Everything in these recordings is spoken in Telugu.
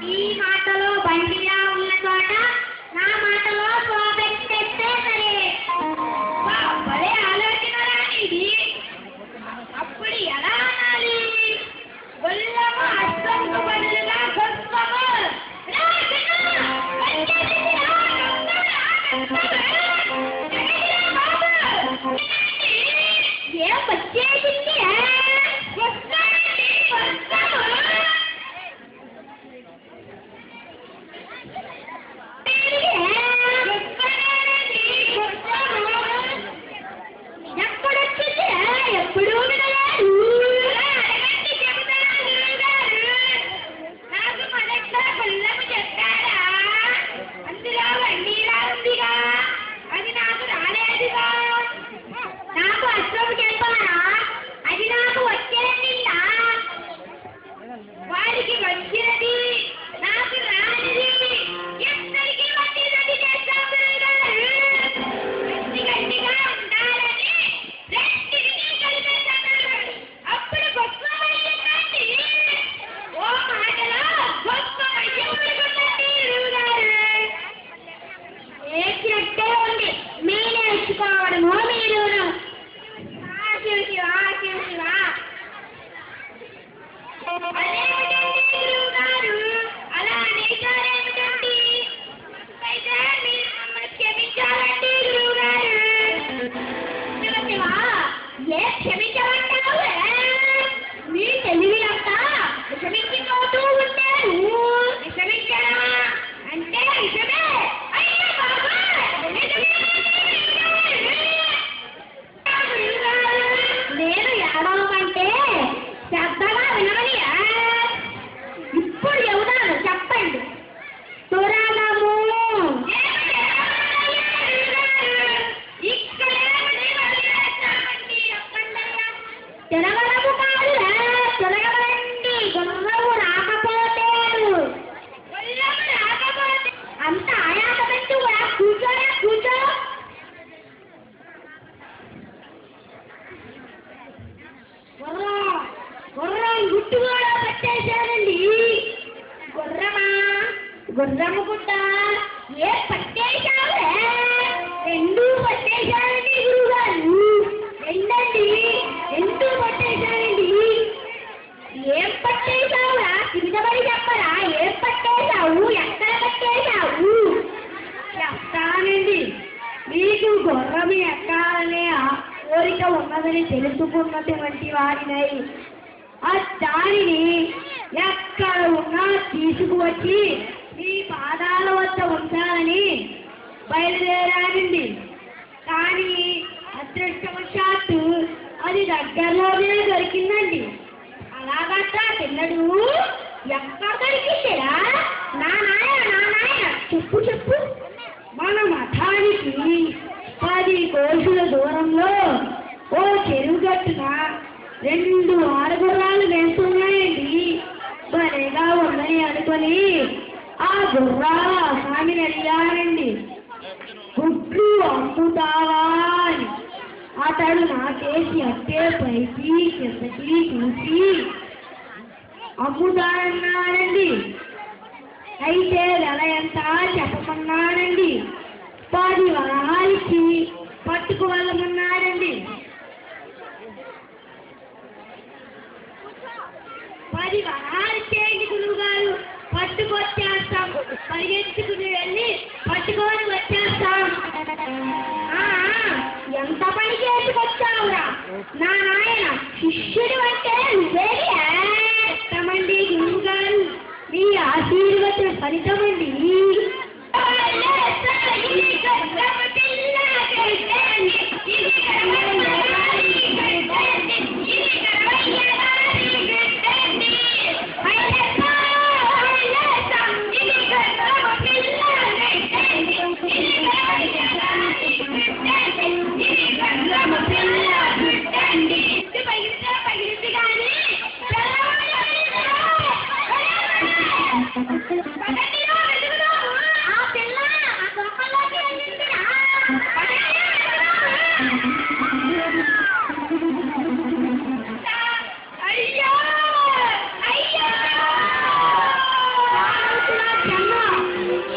ఈ మాటలో బండిగా ఉన్న చోట నా మాటలో శోభెక్కిస్తే సరే. భలే ఆలోచన రానిది. అప్పుడు ఎలా అనాలి? గొల్లము అస్సంకు బదులుగా గొప్పము. ఏం వచ్చేసింది? ఎప్పుడొచ్చింది? ఎప్పుడు వినలేదు. నాకు మొదట్లో గొల్లము చెప్పారా? అందులో బండిరా ఉందిగా, అది నాకు రాలేదుగా. నాకు అస్సలు చెప్పారా? అది నాకు వచ్చేసిందా? వారికి వచ్చినది నాకు రానిది ఎక్కడికి వచ్చినది చేస్తాం గట్టిగా ఉండాలని రెండింటినీ కలిపేస్తున్నారు. అప్పుడు గొప్ప అయ్యిందండి. ఓ మాటలో గొప్ప అయ్యబడుతుందండి గురువుగారు. ఏడ్చినట్టే ఉంది. మీ నేర్చుకోవడము మీరు శివ అదేమిటండి గురువుగారు? అలా అనేసారేమిటండి? అయితే మీరు మమ్మల్ని క్షమించాలండి గురువుగారు. శివ ఏ క్షమించమంటావు? మీ తెలివినంతా క్షమించిపోతూ ఉంటారు. క్షమించడమా అంటే నిజమే. అయ్యో బాబా, నేను ఏడవమంటే శ్రద్ధగా వినమని ఇప్పుడు చెబుతాను, చెప్పండి. తురగము తిరగడము కాదురా, తురగమండి. గొల్లము రాకపోతే అంత ఆయాస పెట్టు కూడా. కూర్చోరా, కూర్చో. గుర్రం గుట్టు కూడా పట్టేశారండి. గుర్రము గుట్ట ఏ పట్టేశావే? రెండు పట్టేశారండి గురువుగారు. రెండండి, రెండు పట్టేశారండి. ఏం పట్టేశావురా? కిందపడి చెప్పరా? ఏం పట్టేశావు? ఎక్కడ పట్టేశావు? చెప్తానండి. మీకు గుర్రము ఎక్కాలనే కోరిక ఉన్నదని తెలుసుకున్నటువంటి వారినై ఆ దానిని ఎక్కడ ఉన్నా తీసుకువచ్చి మీ పాదాల వద్ద ఉంచాలని బయలుదేరానండి. కానీ అదృష్టవశాత్తు అది దగ్గరలోనే దొరికిందండి. అలాగట్లా తిన్నడు. ఎక్కడ దొరికిందిరా? నా నాయన చెప్పు చెప్పు. మన మఠానికి 10 కోసుల దూరంలో ఓ చెరువు గట్టున 2 ఆడగుర్రాలు వేస్తున్నాయండి. భలేగా ఉన్నాయి అనుకొని ఆ గుర్రాల స్వామిని అడిగానండి, గుడ్లు అమ్ముతావా అని. అతడు నాకేసి అట్టే పైకి కిందకి చూసి అమ్ముతానన్నానండి. అయితే వెల ఎంత చెప్పమన్నానండి. 10 వరహాలకి పట్టుకు వెళ్ళమన్నాడండి. 10 వరహాలు చేయండి గురువుగారు, పట్టుకొచ్చేస్తాం. పరిగెత్తుకుని వెళ్ళి పట్టుకొని వచ్చేస్తాం. ఎంత పని చేసుకొచ్చావురా నా నాయన? శిష్యుడు అంటే నువ్వేమండి గురువుగారు. మీ ఆశీర్వచన ఫలితమండి.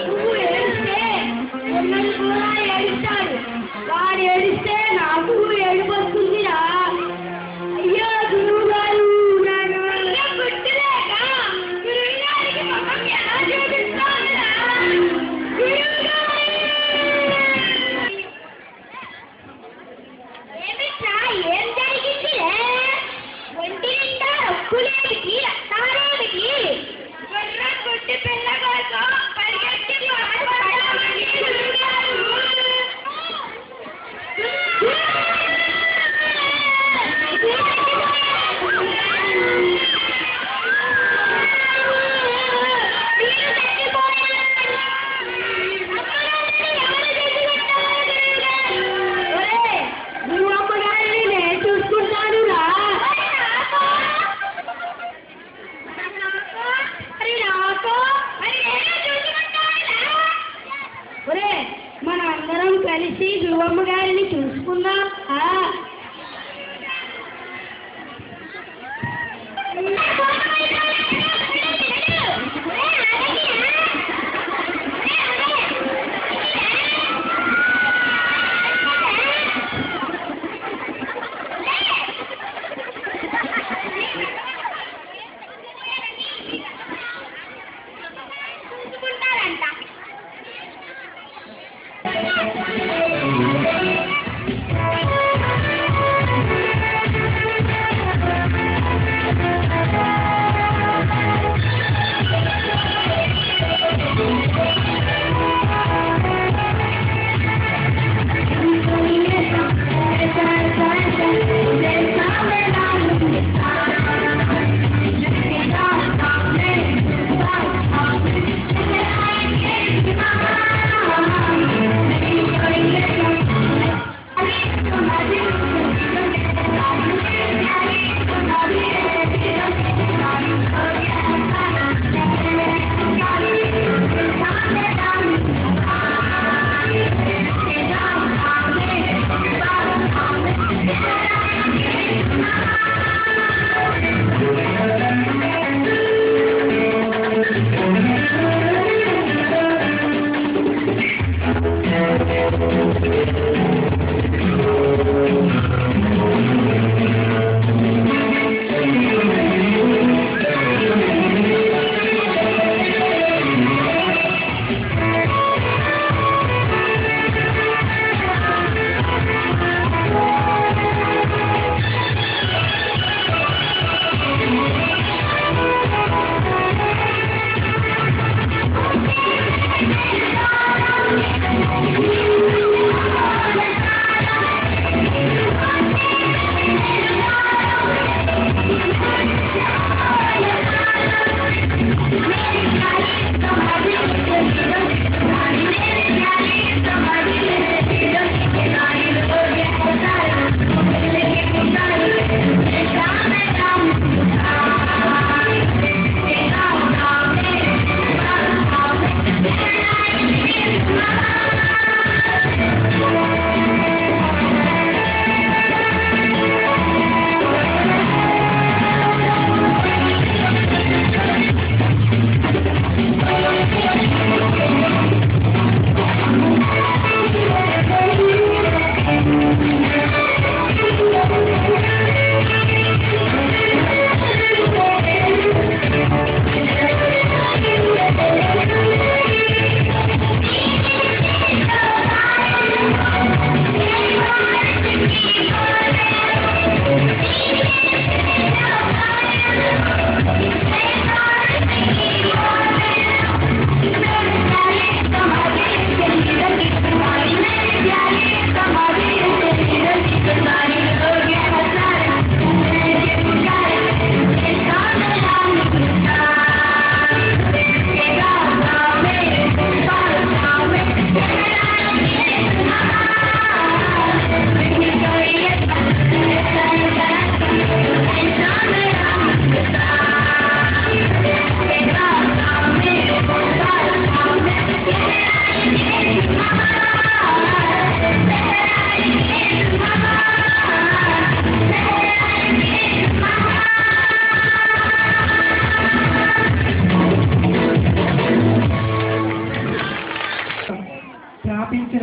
నువ్వు ఏడిస్తే ఉన్నది కూడా ఏడుస్తాడు. వాడు ఏడిస్తే నాకు ఏడుపు వస్తుందిరా. అయ్యో గురువు గారు, గుర్తులేక గురువు గారికి ముఖం ఎలా చూపిస్తానురా? ఏమిట్రా, ఏం జరిగిందిలే? ఒంటి నిండా రొక్కులేమిటి, రక్తాలేమిటి? గుర్రం గుడ్డి పిల్ల కోసం పరిగెత్తి మన అందరం కలిసి గురువమ్మ గారిని చూసుకుందాం. చూసుకుంటారంట.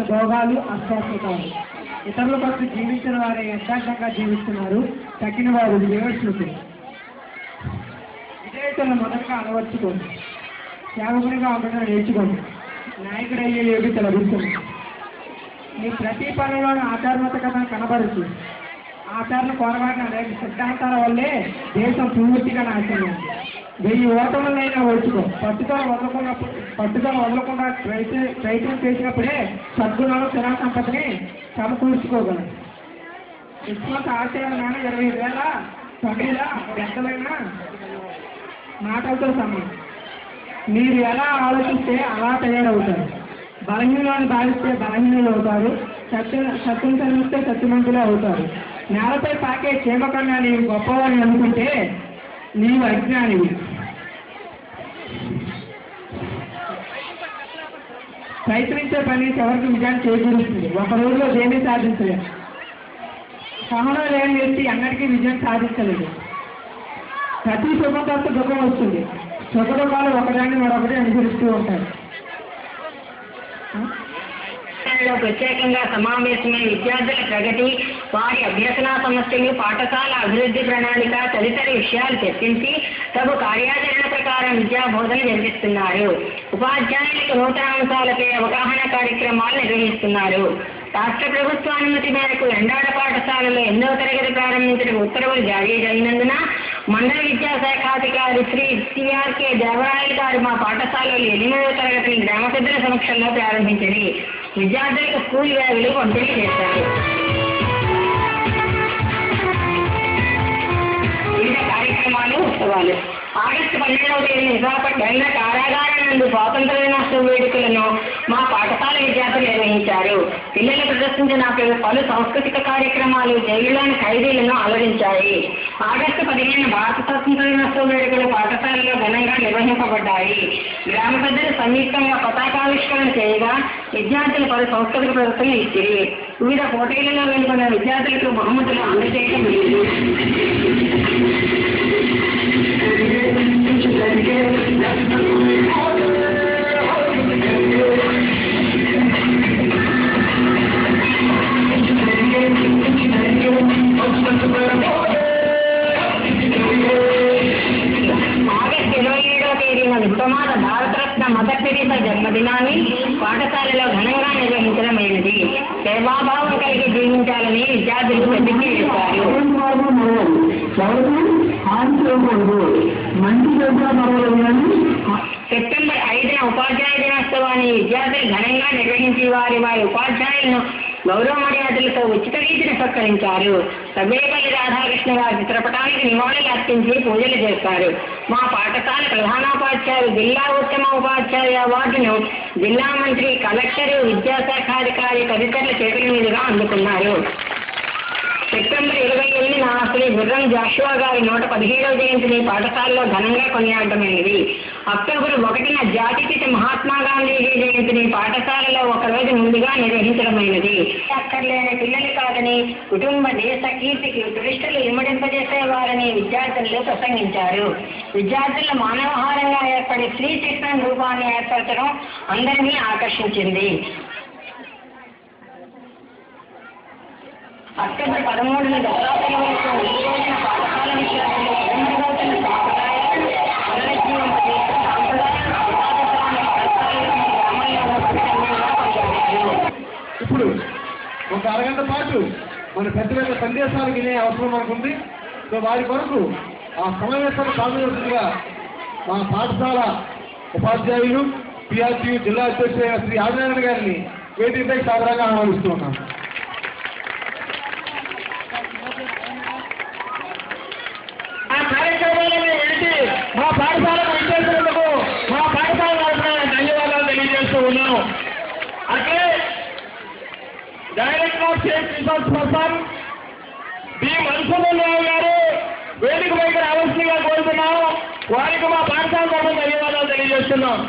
భోగాలు అస్వస్థతలు. ఇతరుల కొరకు జీవించిన వారే యథార్థంగా జీవిస్తున్నారు, తగ్గిన వారు వివేక్షులు. విజేతలను మొదటగా అలవర్చుకోండి, సేవకునిగా ఉండడం నేర్చుకోండి, నాయకుడు అయ్యే యోగ్యత లభిస్తుంది. మీ ప్రతి పనిలోనూ ఆచారాత్మకతను కనబరుచు. ఆచరణ కొరబాటిన అనేక సిద్ధాంతాల వల్లే దేశం పూర్తిగా నాశనం. 1000 ఓటములైనా ఓర్చుకో. పట్టుదల వదలకుండా ప్రయత్నం చేసినప్పుడే సద్గుణాలు స్థిర సంపదని సమకూర్చుకోగలరు. విశ్వాస ఆచరణ 20,000 తమిళ పెద్దలైన మాటలతో సమానం. మీరు ఎలా ఆలోచిస్తే అలా తయారవుతారు. బలహీనులను భావిస్తే బలహీనులు అవుతారు, సత్యం చదివిస్తే సత్యవంతులు అవుతారు. నేలపై పాకే చీమ కన్నా నీవు గొప్పవాడిని అనుకుంటే నీవు అజ్ఞానివి. ప్రయత్నించే పని ఎవరికి విజయాన్ని చేకూరుస్తుంది. ఒక రోజులో దేన్ని సాధించలేదు. సహనం లేని వ్యక్తి అన్నిటికీ విజయం సాధించలేదు. ప్రతి సుఖం తర్వాత దుఃఖం వస్తుంది. సుఖ దుఃఖాలు ఒకదాన్ని మరొకటి అనుసరిస్తూ ఉంటారు. ప్రత్యేకంగా సమావేశమైన విద్యార్థుల ప్రగతి, వారి అభ్యసన సమస్యలు, పాఠశాల అభివృద్ధి ప్రణాళిక తదితర విషయాలు చర్చించి తగు కార్యాచరణ ప్రకారం విద్యా బోధన జరిపిస్తున్నారు. ఉపాధ్యాయులకు నూతన అంశాలపై అవగాహన కార్యక్రమాలు నిర్వహిస్తున్నారు. రాష్ట్ర ప్రభుత్వానుమతి మేరకు ఎండాడ పాఠశాలలో 8వ తరగతి ప్రారంభించిన ఉత్తర్వులు జారీ అయినందున మండల విద్యాశాఖాధికారి శ్రీ సిఆర్కే దేవరాయలు గారు మా పాఠశాలలో 8వ తరగతిని గ్రామ పెద్దల సమక్షంలో ప్రారంభించింది. విద్యార్థులకు స్కూల్ బ్యాగులు పంపిణీ చేశారు. వివిధ కార్యక్రమాలు, ఉత్సవాలు. ఆగస్టు 12వ తేదీ విశాఖపట్నం కారాగారం నందు స్వాతంత్ర దినోత్సవ వేడుకలను మా పాఠశాల విద్యార్థులు నిర్వహించారు. పిల్లలు ప్రదర్శించిన పలు సాంస్కృతిక కార్యక్రమాలు జైలులోని ఖైదీలను అలరించాయి. ఆగస్టు 15న భారత స్వాతంత్ర దినోత్సవ వేడుకలు పాఠశాలలో ఘనంగా నిర్వహింపబడ్డాయి. గ్రామ పెద్దలు సంయుక్తంగా పతాకావిష్కరణ చేయగా విద్యార్థులు పలు సాంస్కృతిక ప్రదర్శనలు ఇచ్చారు. వివిధ పోటీలలో వెనుకున్న విద్యార్థులకు బహుమతులు అందజేయడం ఉత్తమాద భారతరత్న మదర్ తెరీసా జన్మదినాన్ని పాఠశాలలో ఘనంగా నిర్వహించడమైనది. సేవాభావం కలిగి జీవించాలని విద్యార్థులు ప్రతిజ్ఞ చేశారు. సెప్టెంబర్ 5న ఉపాధ్యాయ దినోత్సవాన్ని విద్యార్థులు ఘనంగా నిర్వహించి వారి ఉపాధ్యాయులను గౌరవ మర్యాదలతో ఉచిత రీతిని సత్కరించారు. సభ్యులపల్లి రాధాకృష్ణ గారి చిత్రపటానికి నివాళులు అర్పించి పూజలు చేశారు. మా పాఠశాల ప్రధానోపాధ్యాయులు జిల్లా ఉత్తమ ఉపాధ్యాయ అవార్డును జిల్లా మంత్రి, కలెక్టర్, విద్యాశాఖాధికారి తదితరుల చేతుల మీదుగా అందుకున్నారు. సెప్టెంబర్ 28న శ్రీ గుర్రం జాషువా గారి 117వ జయంతిని పాఠశాలలో ఘనంగా కొనియాడమైనది. అక్టోబర్ 1న జాతిపిత మహాత్మా గాంధీజీ జయంతిని పాఠశాలలో ఒకరోజు ముందుగా నిర్వహించడమైనది. అక్కర్లేని పిల్లలు కాదని కుటుంబ దేశ కీర్తికి టూరిస్టులు ఇమ్మడింపజేసేవారని విద్యార్థులు ప్రసంగించారు. విద్యార్థుల మానవహారంగా ఏర్పడి శ్రీ చిత్రం రూపాన్ని ఏర్పరచడం అందరినీ ఆకర్షించింది. అక్టోబర్ 13న దసరా సెలవులకు రోజున పాఠశాల విద్యార్థులు పరమపదవుతున్న సాంప్రదాయాలు పునరుజ్జీవం చేస్తూ సాంప్రదాయాలను ఇప్పుడు ఒక అరగంట పాటు మన పెద్ద సందేశాలు వినే అవసరం మనకుంది. సో వారి కొరకు ఆ సమావేశాన్ని పాల్గొనగా మా పాఠశాల ఉపాధ్యాయులు, పిఆర్టీ జిల్లా అధ్యక్షుడు శ్రీ ఆదినారాయణ గారిని వేదికపై సాదరంగా ఆహ్వానిస్తూ ఉన్నాను. మా పాఠశాల విద్యార్థులకు మా పాఠశాల ధన్యవాదాలు తెలియజేస్తూ ఉన్నాను. అంటే director of state resource person B Madhusudan గారు వేదిక పైకి రావాల్సిందిగా కోరుతున్నాం. వారికి మా పాఠశాల తరఫున ధన్యవాదాలు తెలియజేస్తున్నాం.